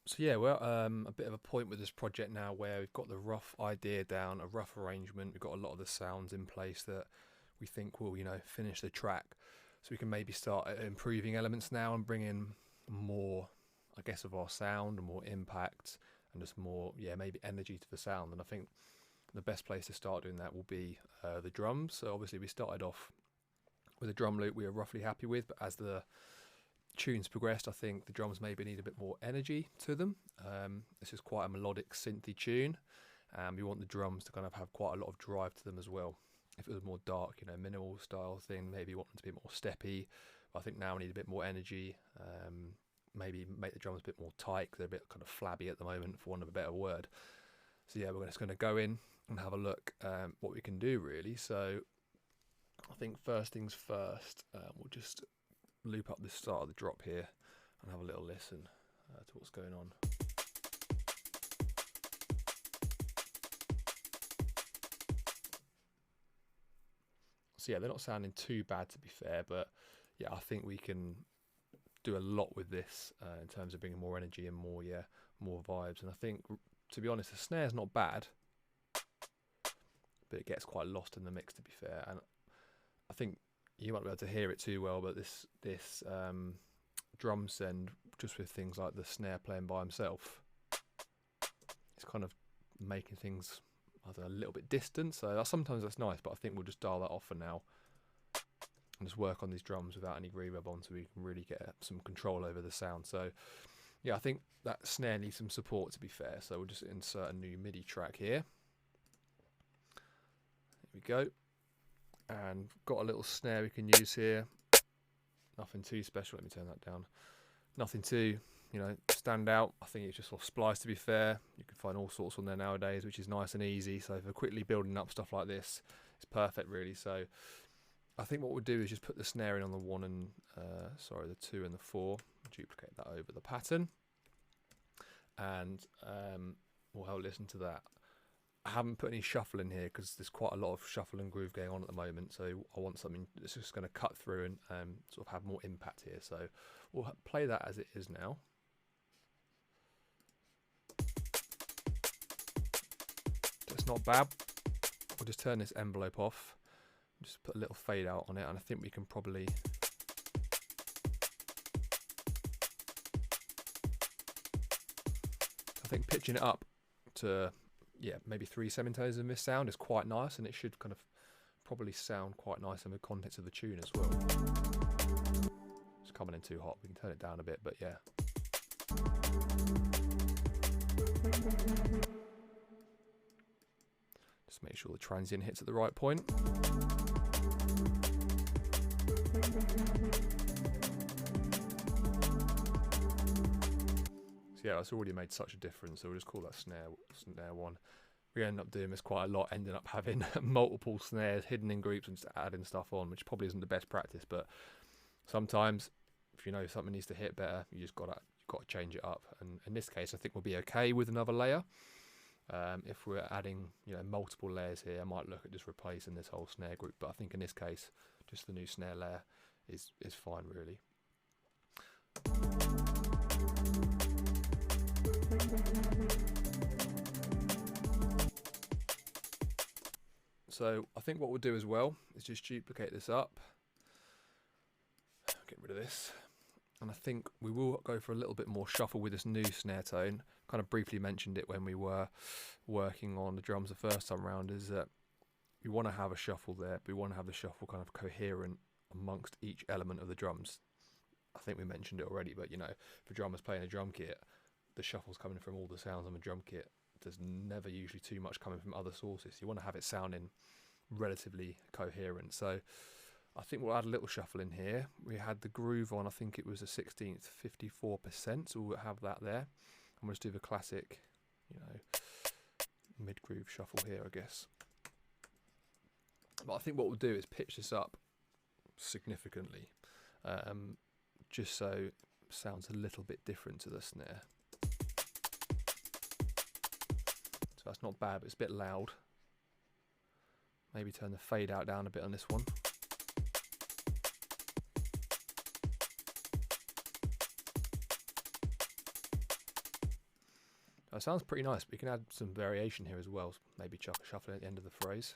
So yeah, we're a bit of a point with this project now where we've got the rough idea down, a rough arrangement. We've got a lot of the sounds in place that we think will, finish the track. So we can maybe start improving elements now and bring in more, I guess, of our sound and more impact and just more, yeah, maybe energy to the sound. And I think the best place to start doing that will be the drums. So obviously we started off with a drum loop we were roughly happy with, but as the tunes progressed, I think the drums maybe need a bit more energy to them. This is quite a melodic synthy tune, and we want the drums to kind of have quite a lot of drive to them as well. If it was more dark, minimal style thing, maybe want them to be more steppy. But I think now we need a bit more energy. Maybe make the drums a bit more tight, 'cause they're a bit kind of flabby at the moment, for want of a better word. So yeah, we're just going to go in and have a look what we can do really. So I think first things first, we'll just loop up the start of the drop here and have a little listen to what's going on. So yeah, they're not sounding too bad to be fair, but yeah, I think we can do a lot with this in terms of bringing more energy and more vibes. And I think, to be honest, the snare's not bad, but it gets quite lost in the mix, to be fair. And I think you might be able to hear it too well, but this drum send, just with things like the snare playing by himself, it's kind of making things, I don't know, a little bit distant. So sometimes that's nice, but I think we'll just dial that off for now and just work on these drums without any reverb on, so we can really get some control over the sound. So yeah, I think that snare needs some support, to be fair. So we'll just insert a new MIDI track here. Here we go. And got a little snare we can use here. Nothing too special. Let me turn that down. Nothing too, stand out. I think it's just sort of spliced, to be fair. You can find all sorts on there nowadays, which is nice and easy. So for quickly building up stuff like this, it's perfect really. So I think what we'll do is just put the snare in on the the 2 and the 4. Duplicate that over the pattern, and we'll have a listen to that. I haven't put any shuffle in here because there's quite a lot of shuffle and groove going on at the moment, so I want something that's just going to cut through and sort of have more impact here. So we'll play that as it is now. It's not bad. We'll just turn this envelope off, just put a little fade out on it, and I think we can probably pitching it up to maybe 3 semitones in this sound is quite nice, and it should kind of probably sound quite nice in the context of the tune as well. It's coming in too hot, we can turn it down a bit, but yeah. Just make sure the transient hits at the right point. So yeah, it's already made such a difference, so we'll just call that snare 1. We end up doing this quite a lot, ending up having multiple snares hidden in groups and just adding stuff on, which probably isn't the best practice, but sometimes if you know something needs to hit better, you've got to change it up. And in this case, I think we'll be okay with another layer. If we're adding multiple layers here, I might look at just replacing this whole snare group, but I think in this case just the new snare layer is fine really. So I think what we'll do as well is just duplicate this up, get rid of this, and I think we will go for a little bit more shuffle with this new snare tone. Kind of briefly mentioned it when we were working on the drums the first time round, is that we want to have a shuffle there, but we want to have the shuffle kind of coherent amongst each element of the drums. I think we mentioned it already, but if a drummer's playing a drum kit, the shuffle's coming from all the sounds on the drum kit. There's never usually too much coming from other sources. You want to have it sounding relatively coherent. So I think we'll add a little shuffle in here. We had the groove on, I think it was a 16th, 54%, so we'll have that there. And we'll just do the classic, mid-groove shuffle here, I guess. But I think what we'll do is pitch this up significantly, just so it sounds a little bit different to the snare. So that's not bad, but it's a bit loud. Maybe turn the fade out down a bit on this one. That sounds pretty nice, but you can add some variation here as well. Maybe chuck a shuffle at the end of the phrase.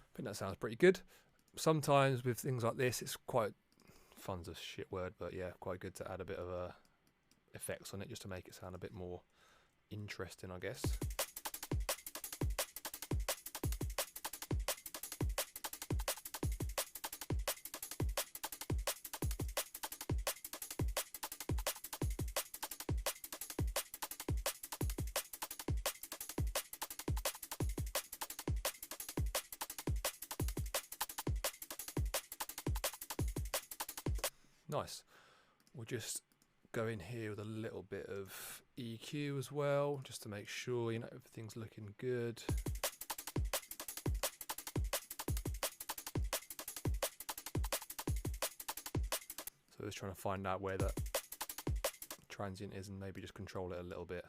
I think that sounds pretty good. Sometimes with things like this, it's quite, fun's a shit word, but yeah, quite good to add a bit of effects on it just to make it sound a bit more interesting, I guess. Nice. We'll just go in here with a little bit of EQ as well, just to make sure, you know, everything's looking good. So just trying to find out where that transient is and maybe just control it a little bit.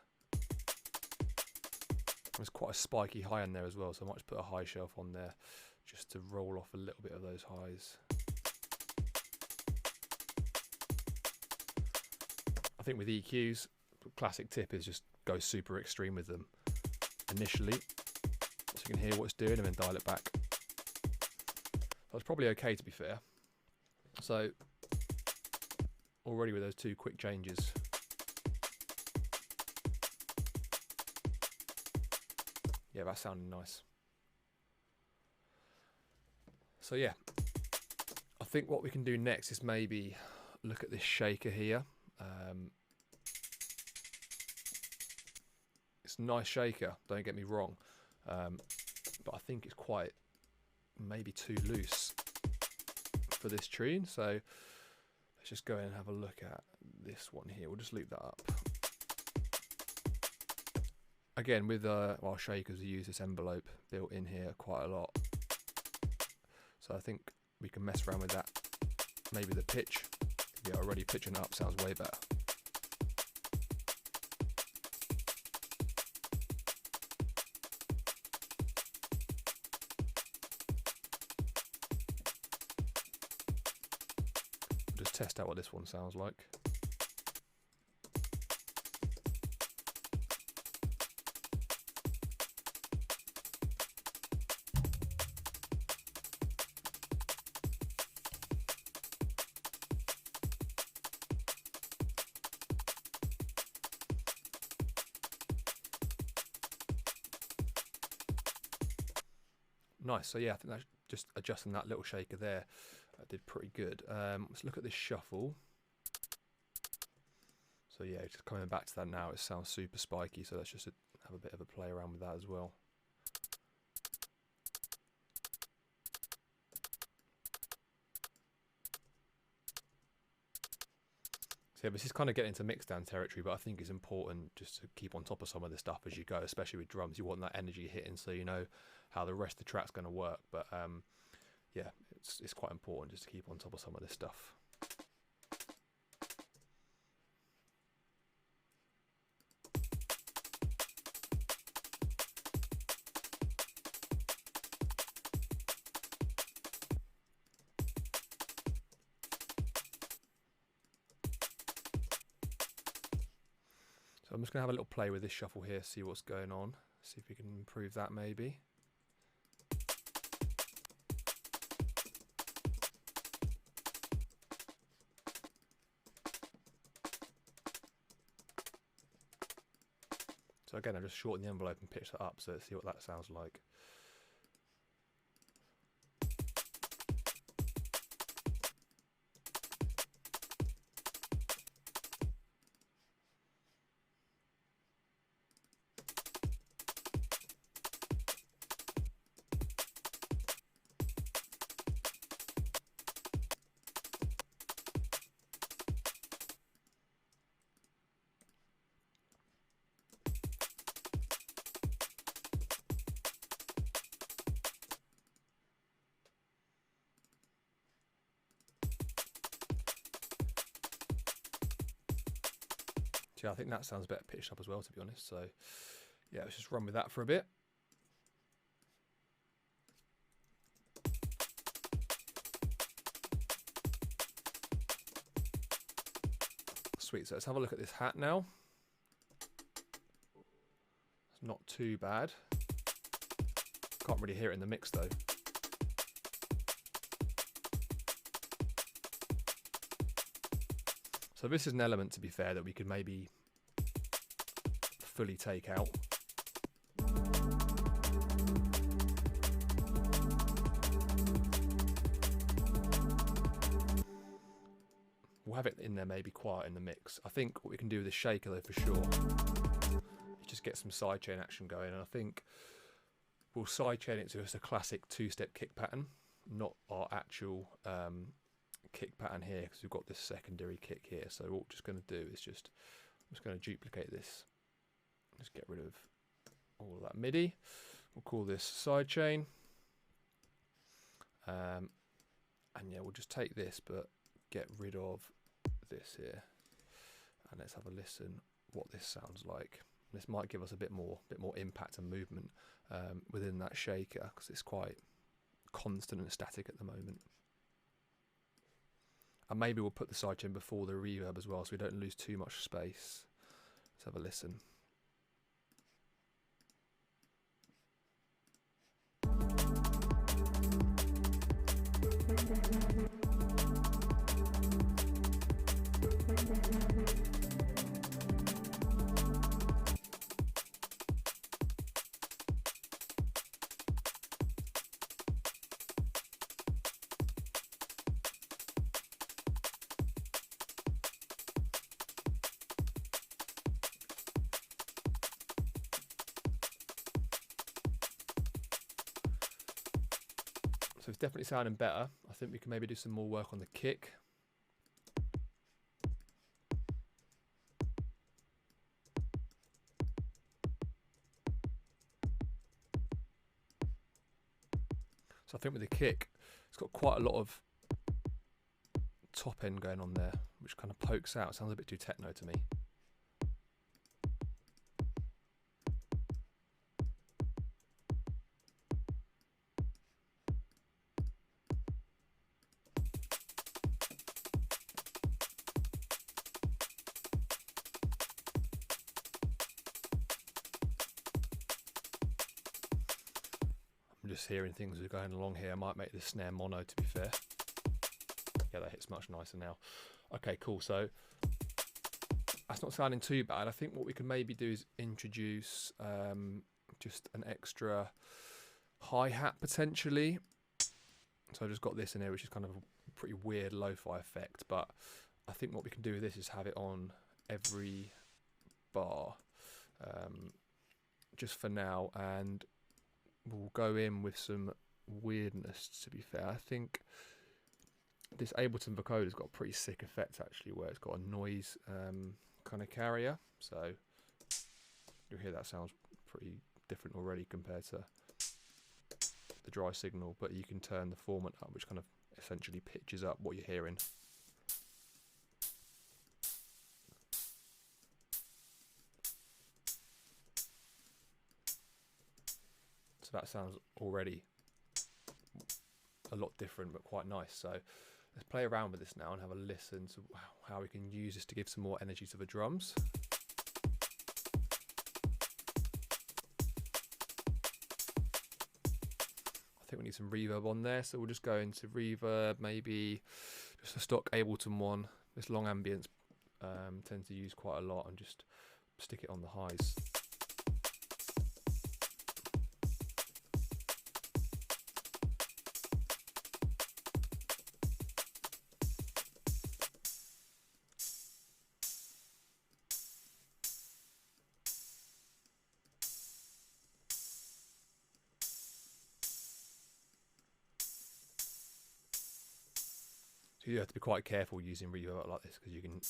There's quite a spiky high in there as well, so I might just put a high shelf on there just to roll off a little bit of those highs. I think with EQs, the classic tip is just go super extreme with them initially, so you can hear what it's doing and then dial it back. That's probably okay, to be fair. So already with those two quick changes, yeah, that's sounding nice. So yeah, I think what we can do next is maybe look at this shaker here. It's a nice shaker, don't get me wrong, but I think it's quite maybe too loose for this tune. So let's just go ahead and have a look at this one here. We'll just loop that up. Again, with well, shakers, we use this envelope built in here quite a lot, so I think we can mess around with that. Maybe the pitch, yeah, already pitching up sounds way better. We'll just test out what this one sounds like. Nice. So yeah, I think that's just adjusting that little shaker there. That did pretty good. Let's look at this shuffle. So yeah, just coming back to that now, it sounds super spiky. So let's just have a bit of a play around with that as well. So yeah, this is kind of getting into mixdown territory, but I think it's important just to keep on top of some of this stuff as you go, especially with drums. You want that energy hitting, so you know how the rest of the track's going to work. But yeah, it's quite important just to keep on top of some of this stuff. So I'm just going to have a little play with this shuffle here, see what's going on, see if we can improve that maybe. So again, I'll just shorten the envelope and pitch that up, so let's see what that sounds like. So yeah, I think that sounds better pitched up as well, to be honest. So yeah, let's just run with that for a bit. Sweet, so let's have a look at this hat now. It's not too bad. Can't really hear it in the mix though. So this is an element, to be fair, that we could maybe fully take out. We'll have it in there maybe quiet in the mix. I think what we can do with the shaker though for sure is just get some sidechain action going, and I think we'll sidechain it to just a classic two-step kick pattern, not our actual kick pattern here, because we've got this secondary kick here. So what we're just going to do is I'm just going to duplicate this. Just get rid of all of that MIDI. We'll call this sidechain. And yeah, we'll just take this, but get rid of this here, and let's have a listen what this sounds like. This might give us a bit more impact and movement within that shaker, because it's quite constant and static at the moment. And maybe we'll put the sidechain before the reverb as well, so we don't lose too much space. Let's have a listen. So it's definitely sounding better. I think we can maybe do some more work on the kick. So I think with the kick, it's got quite a lot of top end going on there, which kind of pokes out. Sounds a bit too techno to me. I'm just hearing things are going along here. I might make this snare mono, to be fair. Yeah, that hits much nicer now. Okay, cool. So that's not sounding too bad. I think what we can maybe do is introduce just an extra hi-hat potentially. So I've just got this in here, which is kind of a pretty weird lo-fi effect. But I think what we can do with this is have it on every bar just for now, and we'll go in with some weirdness, to be fair. I think this Ableton vocoder's got a pretty sick effect actually, where it's got a noise kind of carrier. So you'll hear that sounds pretty different already compared to the dry signal, but you can turn the formant up, which kind of essentially pitches up what you're hearing. So that sounds already a lot different, but quite nice. So let's play around with this now and have a listen to how we can use this to give some more energy to the drums. I think we need some reverb on there, so we'll just go into reverb, maybe just a stock Ableton one. This long ambience tends to use quite a lot, and just stick it on the highs. So you have to be quite careful using reverb like this, because you can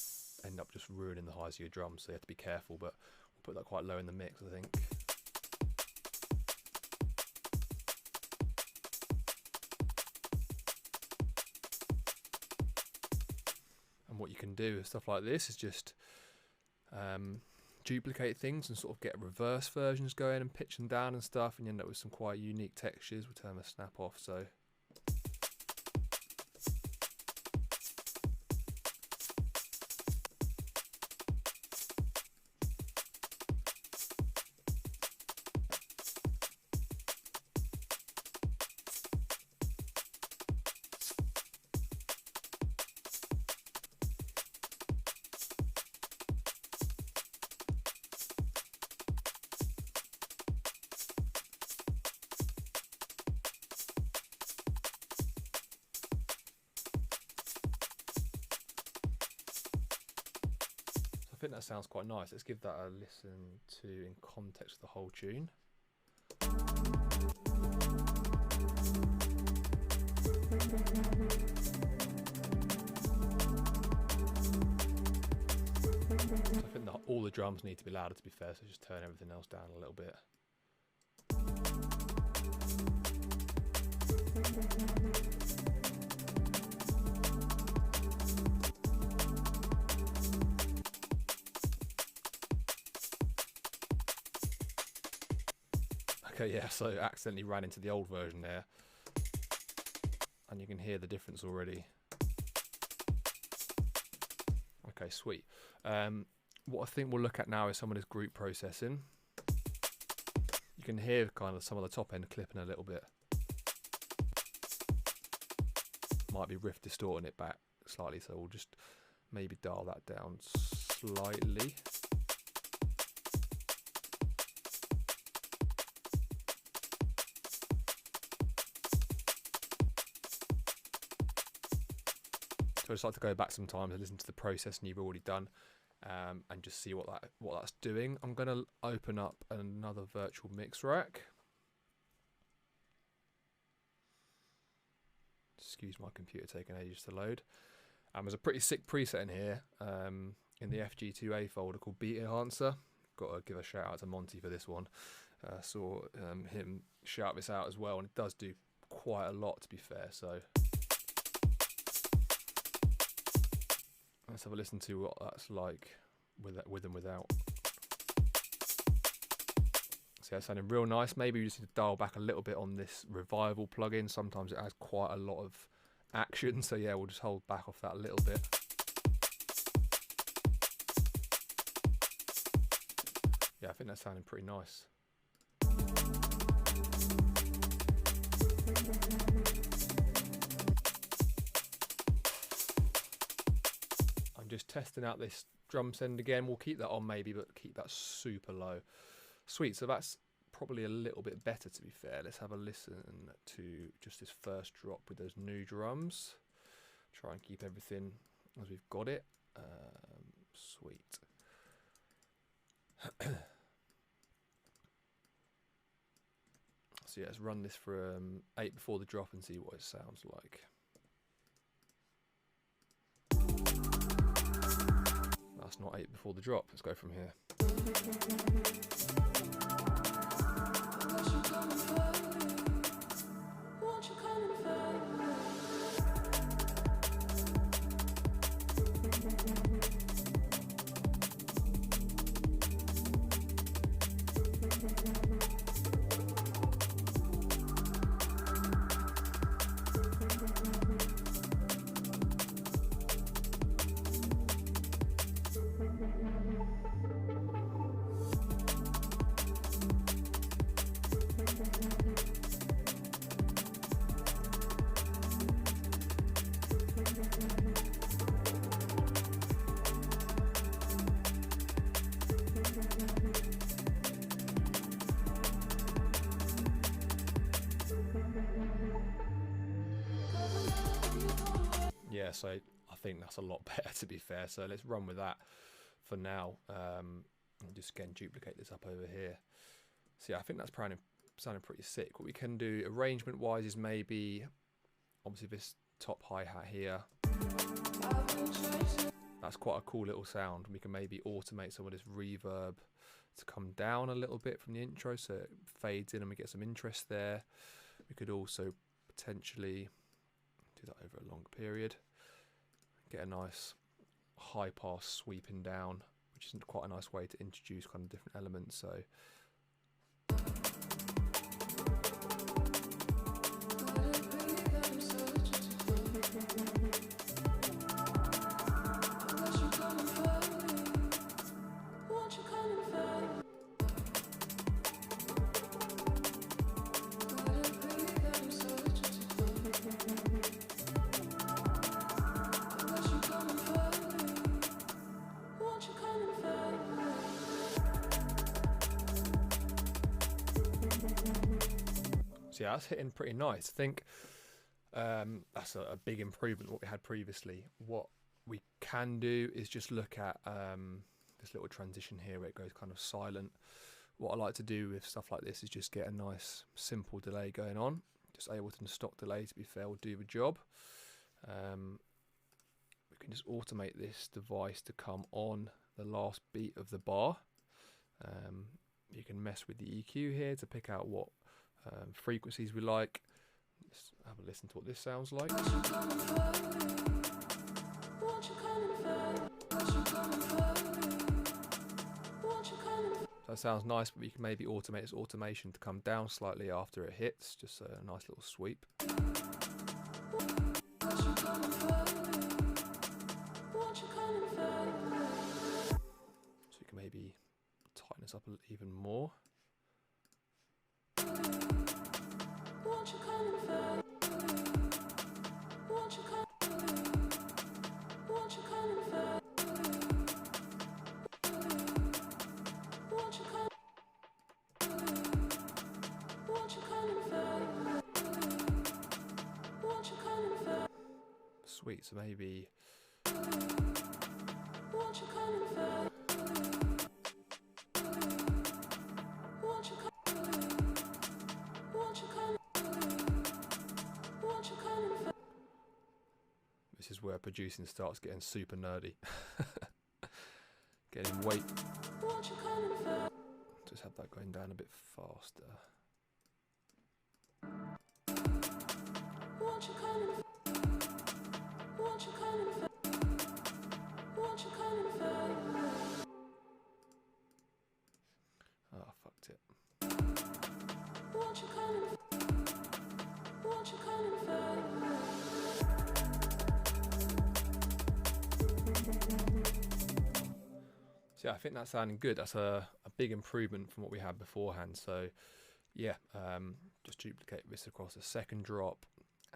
end up just ruining the highs of your drums, so you have to be careful, but we'll put that quite low in the mix, I think. And what you can do with stuff like this is just duplicate things and sort of get reverse versions going and pitch them down and stuff, and you end up with some quite unique textures. We'll turn the snap off. So I think that sounds quite nice. Let's give that a listen to in context of the whole tune. So I think that all the drums need to be louder, to be fair, so just turn everything else down a little bit. Okay, yeah, so accidentally ran into the old version there, and you can hear the difference already. Okay, sweet. What I think we'll look at now is some of this group processing. You can hear kind of some of the top end clipping a little bit. Might be riff distorting it back slightly, so we'll just maybe dial that down slightly. So I just like to go back sometimes and listen to the processing you've already done, and just see what that's doing. I'm going to open up another virtual mix rack. Excuse my computer taking ages to load. There's a pretty sick preset in here in the FG2A folder called Beat Enhancer. Got to give a shout out to Monty for this one. Saw him shout this out as well, and it does do quite a lot, to be fair. So let's have a listen to what that's like with and without. So that's sounding real nice. Maybe we just need to dial back a little bit on this Revival plugin. Sometimes it has quite a lot of action, so yeah, we'll just hold back off that a little bit. Yeah, I think that's sounding pretty nice. I'm just testing out this drum send again. We'll keep that on maybe, but keep that super low. Sweet, so that's probably a little bit better, to be fair. Let's have a listen to just this first drop with those new drums. Try and keep everything as we've got it. Sweet. So yeah, let's run this for 8 before the drop and see what it sounds like. That's not 8 before the drop. Let's go from here. Yeah, so I think that's a lot better, to be fair. So let's run with that for now. And just again duplicate this up over here. So yeah, I think that's sounding pretty sick. What we can do arrangement wise is maybe obviously this top hi-hat here. That's quite a cool little sound. We can maybe automate some of this reverb to come down a little bit from the intro so it fades in and we get some interest there. We could also potentially do that over a longer period. Get a nice high pass sweeping down, which is quite a nice way to introduce kind of different elements. So yeah, that's hitting pretty nice. I think that's a big improvement what we had previously. What we can do is just look at this little transition here where it goes kind of silent. What I like to do with stuff like this is just get a nice simple delay going on. Just Ableton stock delay, to be fair, will do the job. We can just automate this device to come on the last beat of the bar. You can mess with the EQ here to pick out what frequencies we like. Let's have a listen to what this sounds like. So that sounds nice, but we can maybe automate this automation to come down slightly after it hits, just a nice little sweep. So you can maybe tighten this up even more. Sweet, so maybe this is where producing starts getting super nerdy. Getting weight. Just have that going down a bit faster. Oh, fucked it. So yeah, I think that's sounding good. That's a big improvement from what we had beforehand. So yeah, just duplicate this across a second drop,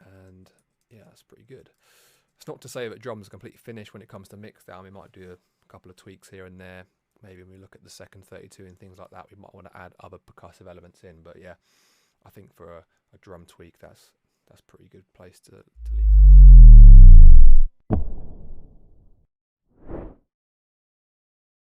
and yeah, that's pretty good. It's not to say that drums are completely finished when it comes to mix down. We might do a couple of tweaks here and there. Maybe when we look at the second 32 and things like that, we might want to add other percussive elements in. But yeah, I think for a drum tweak, that's pretty good place to leave that.